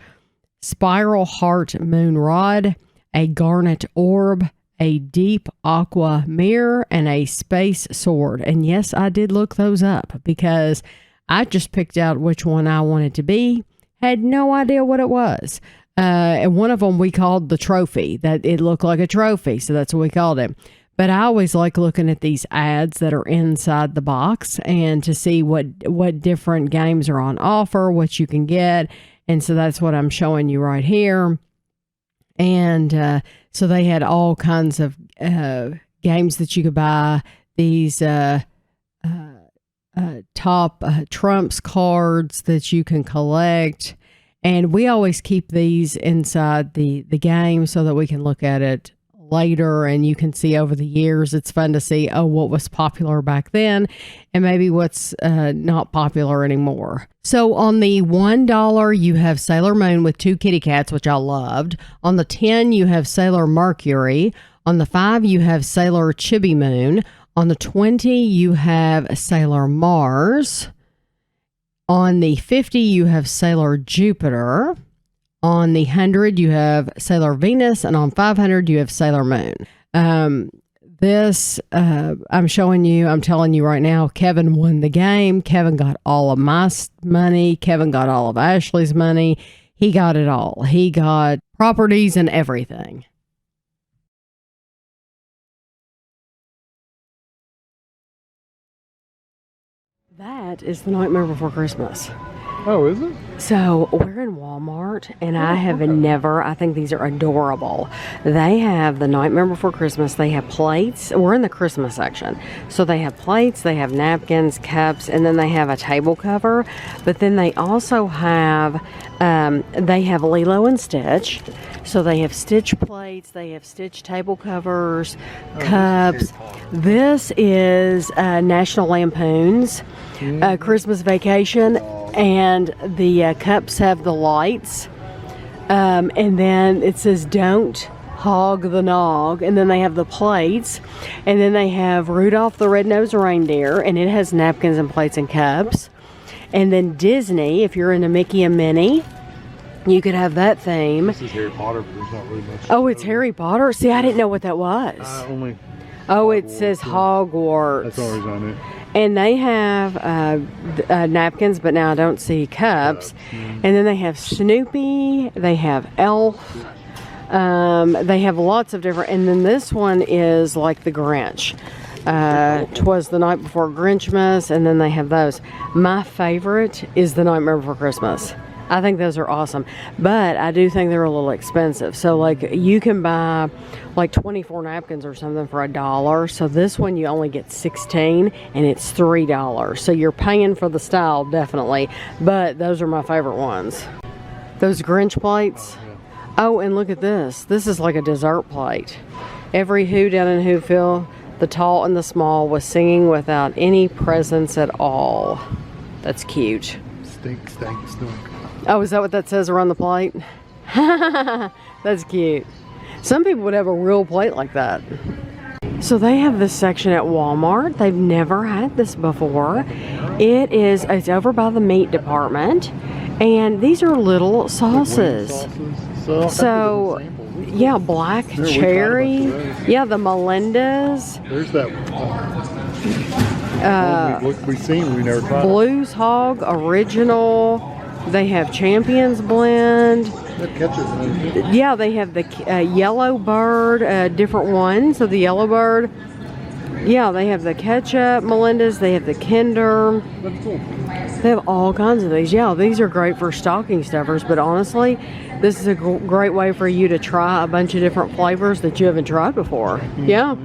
Spiral Heart Moon Rod, a Garnet Orb, a Deep Aqua Mirror, and a Space Sword. And yes, I did look those up because I just picked out which one I wanted to be. Had no idea what it was. And one of them we called the trophy. That it looked like a trophy, so that's what we called it. But I always like looking at these ads that are inside the box and to see what different games are on offer, what you can get. And so that's what I'm showing you right here. And so they had all kinds of games that you could buy. These top trumps cards that you can collect. And we always keep these inside the game so that we can look at it later and you can see over the years. It's fun to see, what was popular back then and maybe what's not popular anymore. So on the $1, you have Sailor Moon with 2 kitty cats, which I loved. On the 10, you have Sailor Mercury. On the 5, you have Sailor Chibi Moon. On the 20, you have Sailor Mars. On the 50, you have Sailor Jupiter. On the 100, you have Sailor Venus. And on 500, you have Sailor Moon. I'm telling you right now, Kevin won the game. Kevin got all of my money. Kevin got all of Ashley's money. He got it all. He got properties and everything. That is The Nightmare Before Christmas. Oh, is it? So we're in Walmart, and I think these are adorable. They have The Nightmare Before Christmas. They have plates. We're in the Christmas section. So they have plates, they have napkins, cups, and then they have a table cover. But then they also have, Lilo and Stitch. So they have Stitch plates, they have Stitch table covers, cups. This is National Lampoon's Christmas Vacation. And the cups have the lights. And then it says, don't hog the nog. And then they have the plates. And then they have Rudolph the Red-Nosed Reindeer. And it has napkins and plates and cups. And then Disney, if you're into Mickey and Minnie, you could have that theme. This is Harry Potter, but there's not really much. Oh, it's Harry Potter? See, I didn't know what that was. It says Hogwarts. That's always on it. And they have napkins, but now I don't see cups. And then they have Snoopy. They have Elf. They have lots of different. And then this one is like the Grinch. 'Twas the Night Before Grinchmas. And then they have those. My favorite is The Nightmare Before Christmas. I think those are awesome, but I do think they're a little expensive. So like you can buy like 24 napkins or something for $1. So this one you only get 16 and it's $3. So you're paying for the style definitely, but those are my favorite ones. Those Grinch plates. Oh, and look at this. This is like a dessert plate. Every who down in Whoville, the tall and the small, was singing without any presents at all. That's cute. Stink, stank, stink. Oh, is that what that says around the plate? That's cute. Some people would have a real plate like that. So they have this section at Walmart. They've never had this before. It's over by the meat department. And these are little sauces. So yeah, black cherry. Yeah, the Melinda's. There's that one. We've seen, we never tried. Blues Hog Original. They have Champions Blend. Yeah, they have the Yellow Bird, different ones. So the Yellow Bird. Yeah, they have the ketchup Melinda's. They have the Kinder. They have all kinds of these. Yeah, these are great for stocking stuffers. But honestly, this is a great way for you to try a bunch of different flavors that you haven't tried before. Yeah.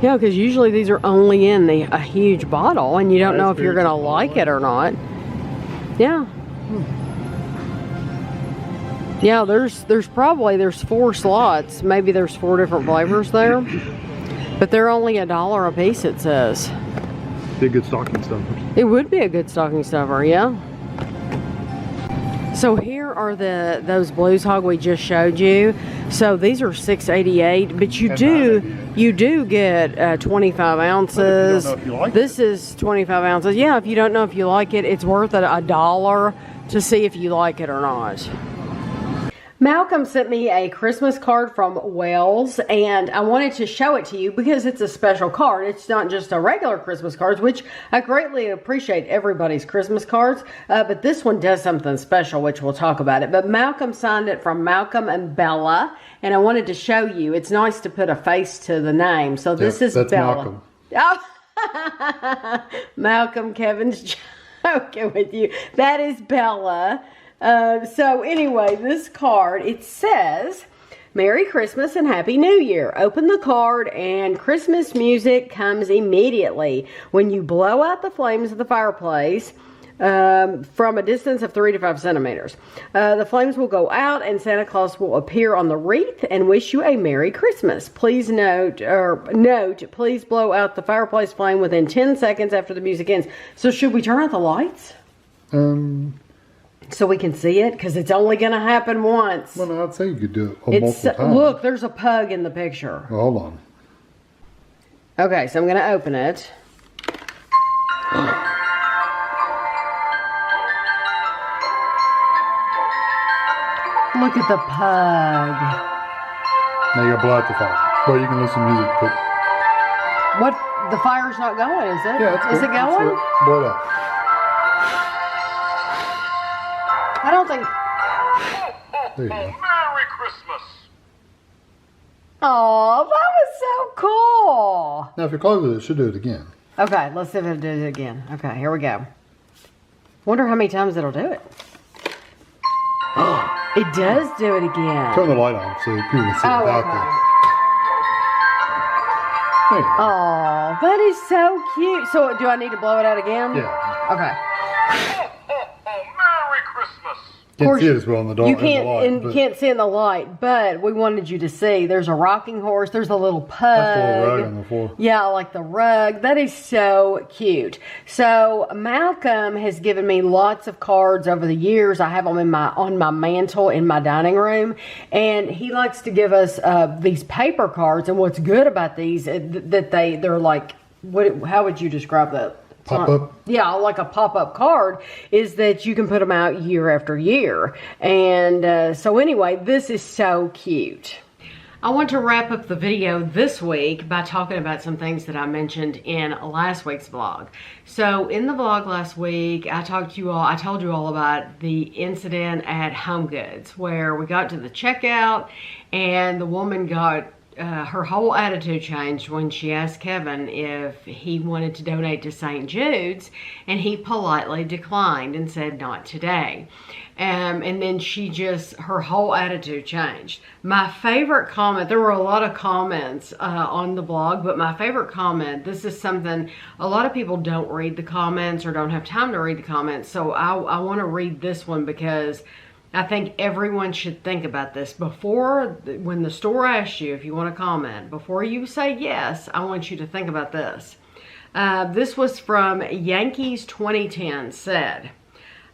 Yeah, because usually these are only in a huge bottle, and you don't know if you're going to like it or not. Yeah. Yeah, there's 4 slots. Maybe there's 4 different flavors there. But they're only $1 a piece, it says. Be a good stocking stuffer. It would be a good stocking stuffer, yeah. So here are those Blues Hog we just showed you. So these are $6.88, but you do get 25 ounces. This is 25 ounces. Yeah, if you don't know if you like it, it's worth it $1 to see if you like it or not. Malcolm sent me a Christmas card from Wells, and I wanted to show it to you because it's a special card. It's not just a regular Christmas cards, which I greatly appreciate everybody's Christmas cards, but this one does something special, which we'll talk about it. But Malcolm signed it from Malcolm and Bella, and I wanted to show you. It's nice to put a face to the name. So this is that's Bella. Malcolm. Oh, Malcolm, Kevin's joking with you. That is Bella. So anyway, this card, it says, Merry Christmas and Happy New Year. Open the card and Christmas music comes immediately. When you blow out the flames of the fireplace, from a distance of 3 to 5 centimeters. The flames will go out and Santa Claus will appear on the wreath and wish you a Merry Christmas. Please note, please blow out the fireplace flame within 10 seconds after the music ends. So should we turn out the lights? So we can see it? Because it's only going to happen once. Well, I'd say you could do it multiple times. Look, there's a pug in the picture. Well, hold on. Okay, so I'm going to open it. Look at the pug. Now you gotta blow out the fire. Well, you can listen to music, but... What? The fire's not going, is it? Yeah, it's Is it going? Blow it out. I don't think... There you go. Merry Christmas! Oh, that was so cool. Now, if you're close with it, it should do it again. Okay, let's see if it'll do it again. Okay, here we go. Wonder how many times it'll do it. It does do it again. Turn the light on so people can see it without okay. There you go. Oh, that is so cute. So, do I need to blow it out again? Yeah. Okay. Merry Christmas! Can't see it as well in the dark. You can't, in the light, can't see in the light, but we wanted you to see. There's a rocking horse. There's a little pug. That's a little rug on the floor. Yeah, I like the rug. That is so cute. So Malcolm has given me lots of cards over the years. I have them on my mantle in my dining room, and he likes to give us these paper cards. And what's good about these that they're like, how would you describe that? Pop-up? Yeah, like a pop-up card, is that you can put them out year after year. And so anyway, this is so cute. I want to wrap up the video this week by talking about some things that I mentioned in last week's vlog. So in the vlog last week, I told you all about the incident at Home Goods where we got to the checkout and the woman got her whole attitude changed when she asked Kevin if he wanted to donate to St. Jude's, and he politely declined and said not today. And then her whole attitude changed. My favorite comment, there were a lot of comments on the blog, but my favorite comment, this is something, a lot of people don't read the comments or don't have time to read the comments, so I want to read this one because I think everyone should think about this. When the store asks you if you want to comment, before you say yes, I want you to think about this. This was from Yankees 2010, said,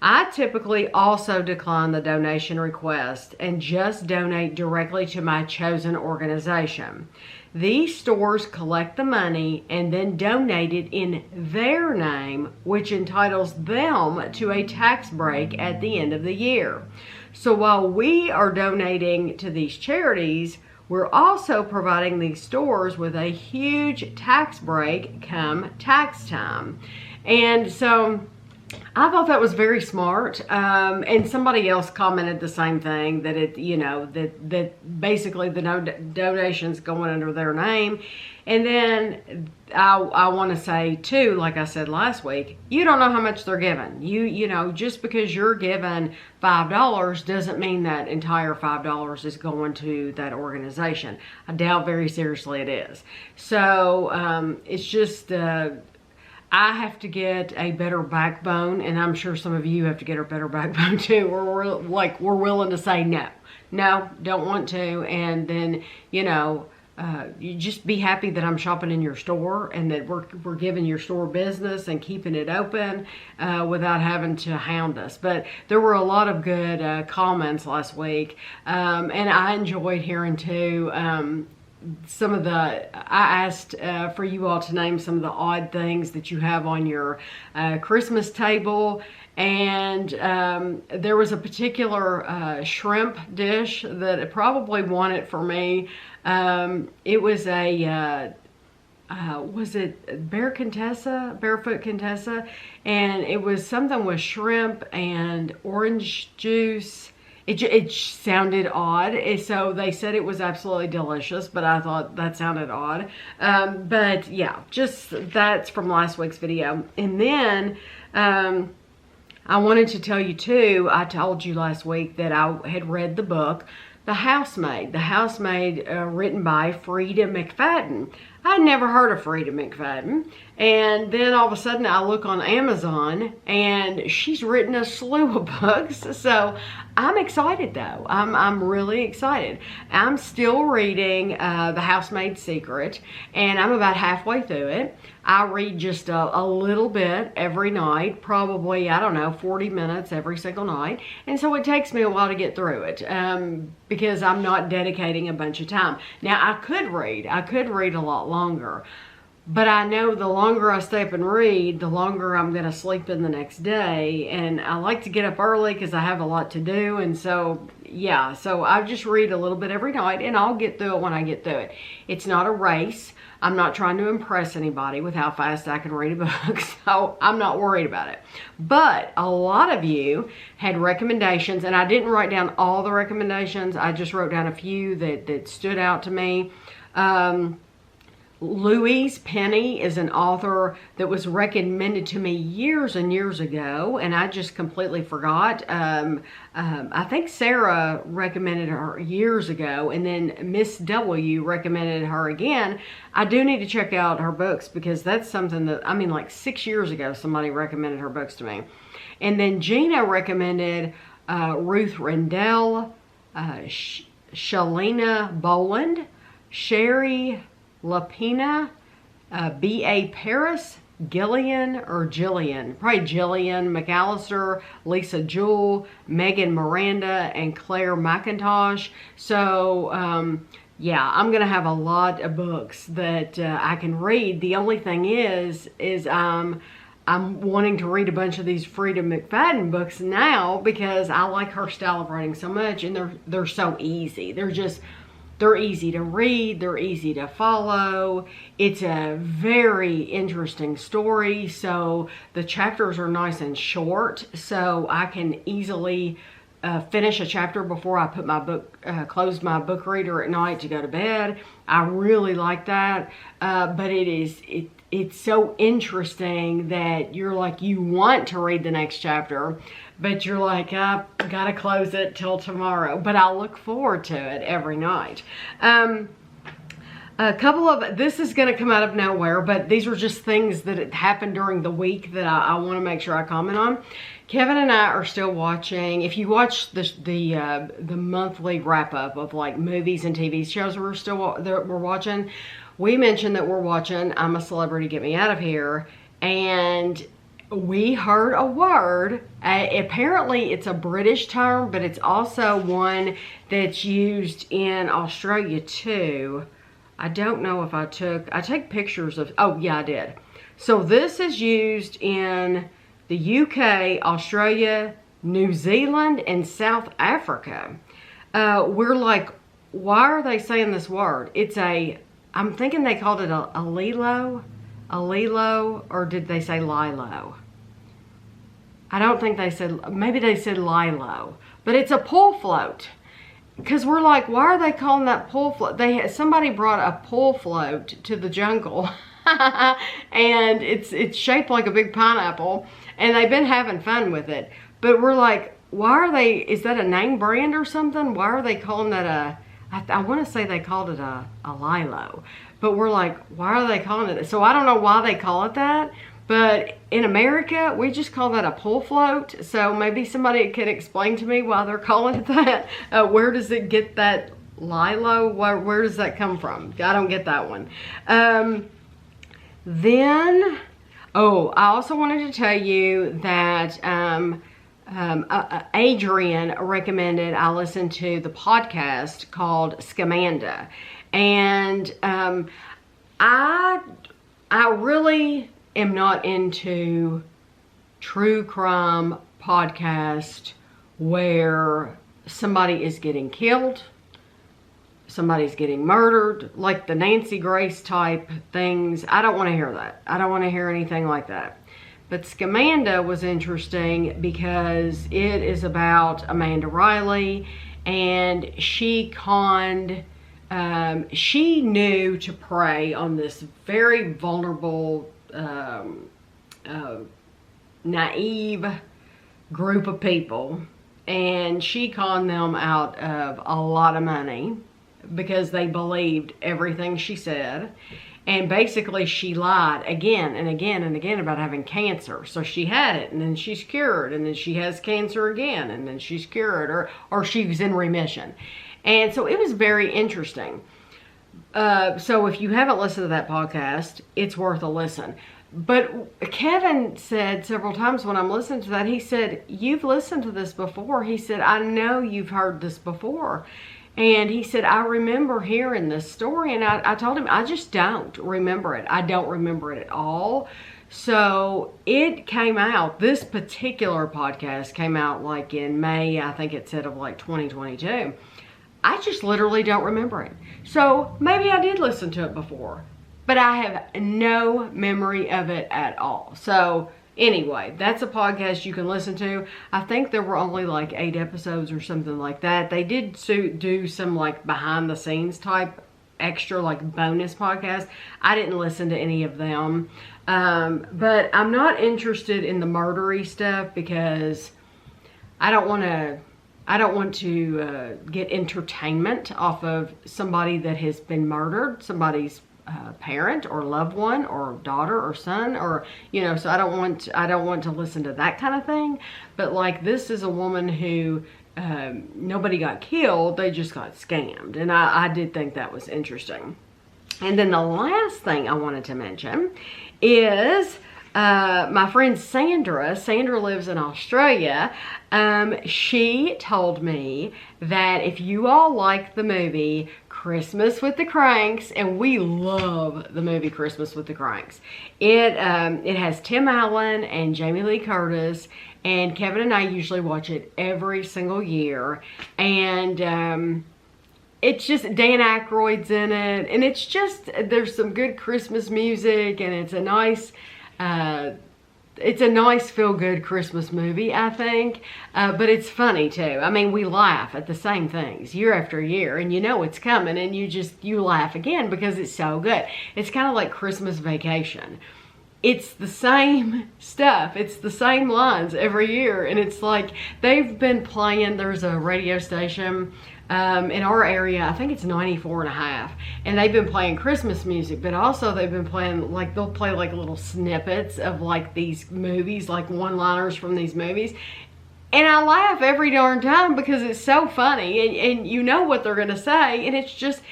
I typically also decline the donation request and just donate directly to my chosen organization. These stores collect the money and then donate it in their name, which entitles them to a tax break at the end of the year. So while we are donating to these charities, we're also providing these stores with a huge tax break come tax time. And so I thought that was very smart, and somebody else commented the same thing, that that basically the donations going under their name. And then I want to say too, like I said last week, you don't know how much they're giving. You know, just because you're given $5 doesn't mean that entire $5 is going to that organization. I doubt very seriously it is. So it's just I have to get a better backbone, and I'm sure some of you have to get a better backbone too, or we're willing to say no, don't want to, and then you just be happy that I'm shopping in your store and that we're giving your store business and keeping it open without having to hound us. But there were a lot of good comments last week, and I enjoyed hearing too. I asked for you all to name some of the odd things that you have on your Christmas table, and there was a particular shrimp dish that probably won it for me. It was was it Barefoot Contessa, and it was something with shrimp and orange juice. It sounded odd, so they said it was absolutely delicious, but I thought that sounded odd. But yeah, just that's from last week's video. And then I wanted to tell you too, I told you last week that I had read the book, The Housemaid, written by Frida McFadden. I'd never heard of Frida McFadden. And then all of a sudden I look on Amazon and she's written a slew of books. So I'm excited though. I'm really excited. I'm still reading The Housemaid's Secret, and I'm about halfway through it. I read just a little bit every night, probably, I don't know, 40 minutes every single night. And so it takes me a while to get through it because I'm not dedicating a bunch of time. Now, I could read a lot longer. But I know the longer I stay up and read, the longer I'm going to sleep in the next day. And I like to get up early because I have a lot to do. And so, yeah, so I just read a little bit every night, and I'll get through it when I get through it. It's not a race. I'm not trying to impress anybody with how fast I can read a book, so I'm not worried about it. But a lot of you had recommendations, and I didn't write down all the recommendations. I just wrote down a few that stood out to me. Louise Penny is an author that was recommended to me years and years ago, and I just completely forgot. I think Sarah recommended her years ago, and then Miss W recommended her again. I do need to check out her books because that's something that, I mean, like 6 years ago, somebody recommended her books to me. And then Gina recommended Ruth Rendell, Shalina Boland, Sherry Lapina, B.A. Paris, Gillian probably Jillian McAllister, Lisa Jewell, Megan Miranda, and Claire McIntosh. So, yeah, I'm going to have a lot of books that I can read. The only thing is I'm wanting to read a bunch of these Frida McFadden books now because I like her style of writing so much, and they're so easy. They're easy to read. They're easy to follow. It's a very interesting story. So the chapters are nice and short. So I can easily finish a chapter before I put my book, close my book reader at night to go to bed. I really like that. But it's so interesting that you're like, you want to read the next chapter, but you're like, I've got to close it till tomorrow. But I'll look forward to it every night. A couple of, this is going to come out of nowhere, but these were just things that happened during the week that I want to make sure I comment on. Kevin and I are still watching, if you watch the monthly wrap up of like movies and TV shows we're watching, we mentioned that we're watching I'm a Celebrity, Get Me Out of Here, and we heard a word. Apparently it's a British term, but it's also one that's used in Australia too. I don't know if I take pictures of, oh yeah, I did. So this is used in the UK, Australia, New Zealand, and South Africa. We're like, why are they saying this word? I'm thinking they called it a lilo, or did they say lilo? I don't think they said, maybe they said lilo, but it's a pull float. Because we're like, why are they calling that pull float? Somebody brought a pull float to the jungle, and it's shaped like a big pineapple, and they've been having fun with it. But we're like, why are they? Is that a name brand or something? Why are they calling that I want to say they called it a lilo, but we're like, why are they calling it? So I don't know why they call it that. But in America, we just call that a pull float. So maybe somebody can explain to me why they're calling it that. Where does it get that lilo? Where does that come from? I don't get that one. Then, I also wanted to tell you that Adrian recommended I listen to the podcast called Scamanda. And I really am not into true crime podcast where somebody is getting killed, somebody's getting murdered, like the Nancy Grace type things. I don't want to hear that. I don't want to hear anything like that. But Scamanda was interesting because it is about Amanda Riley, and she knew to prey on this very vulnerable, naive group of people, and she conned them out of a lot of money because they believed everything she said. And basically she lied again and again and again about having cancer. So she had it, and then she's cured, and then she has cancer again, and then she's cured, or she was in remission. And so it was very interesting. So if you haven't listened to that podcast, it's worth a listen. But Kevin said several times when I'm listening to that, he said, "You've listened to this before." He said, "I know you've heard this before." And he said, "I remember hearing this story." And I told him, I just don't remember it. I don't remember it at all. So it came out, this particular podcast came out like in May, I think it said, of like 2022. I just literally don't remember it. So maybe I did listen to it before, but I have no memory of it at all. So anyway, that's a podcast you can listen to. I think there were only like 8 episodes or something like that. They did do some like behind the scenes type extra like bonus podcasts. I didn't listen to any of them. But I'm not interested in the murdery stuff because I don't want to get entertainment off of somebody that has been murdered, somebody's parent or loved one or daughter or son, or so I don't want to listen to that kind of thing. But like, this is a woman who nobody got killed, they just got scammed, and I did think that was interesting. And then the last thing I wanted to mention is my friend Sandra lives in Australia. She told me that if you all like the movie Christmas with the Cranks, and we love the movie Christmas with the Cranks. It has Tim Allen and Jamie Lee Curtis, and Kevin and I usually watch it every single year. And it's just, Dan Aykroyd's in it, and it's just, there's some good Christmas music, and it's a nice feel-good Christmas movie, I think. But it's funny too. I mean, we laugh at the same things year after year, and you know it's coming, and you laugh again because it's so good. It's kind of like Christmas Vacation. It's the same stuff. It's the same lines every year, and it's like they've been playing, there's a radio station in our area, I think it's 94.5, and they've been playing Christmas music, but also they've been playing, like, they'll play like little snippets of like these movies, like one-liners from these movies, and I laugh every darn time because it's so funny, and you know what they're gonna say, and it's just,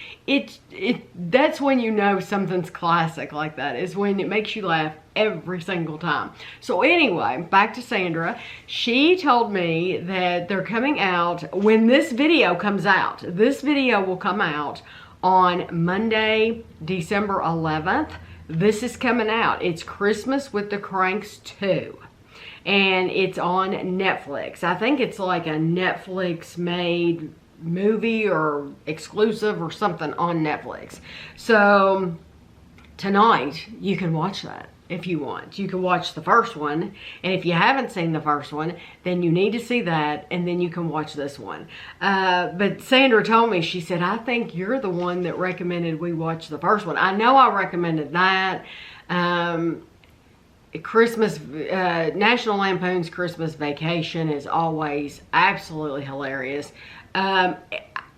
that's when you know something's classic like that, is when it makes you laugh every single time. So anyway, back to Sandra. She told me that they're coming out, when this video comes out, this video will come out on Monday, December 11th. This is coming out. It's Christmas with the Cranks 2. And it's on Netflix. I think it's like a Netflix made movie or exclusive or something on Netflix. So tonight you can watch that if you want. You can watch the first one, and if you haven't seen the first one, then you need to see that, and then you can watch this one. But Sandra told me, she said, "I think you're the one that recommended we watch the first one." I know I recommended that. Christmas, National Lampoon's Christmas Vacation is always absolutely hilarious.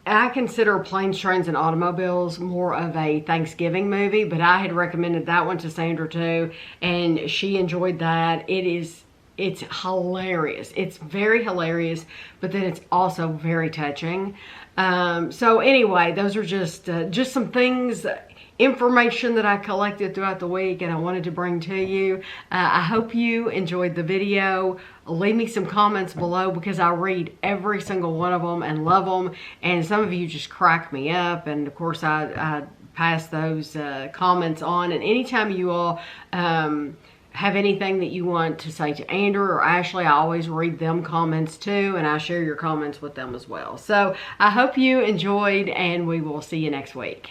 I consider Planes, Trains, and Automobiles more of a Thanksgiving movie, but I had recommended that one to Sandra too, and she enjoyed that. It's hilarious. It's very hilarious, but then it's also very touching. So anyway, those are just some things, information that I collected throughout the week, and I wanted to bring to you. I hope you enjoyed the video. Leave me some comments below, because I read every single one of them and love them, and some of you just crack me up, and of course I pass those comments on. And anytime you all have anything that you want to say to Andrew or Ashley, I always read them comments too, and I share your comments with them as well. So I hope you enjoyed, and we will see you next week.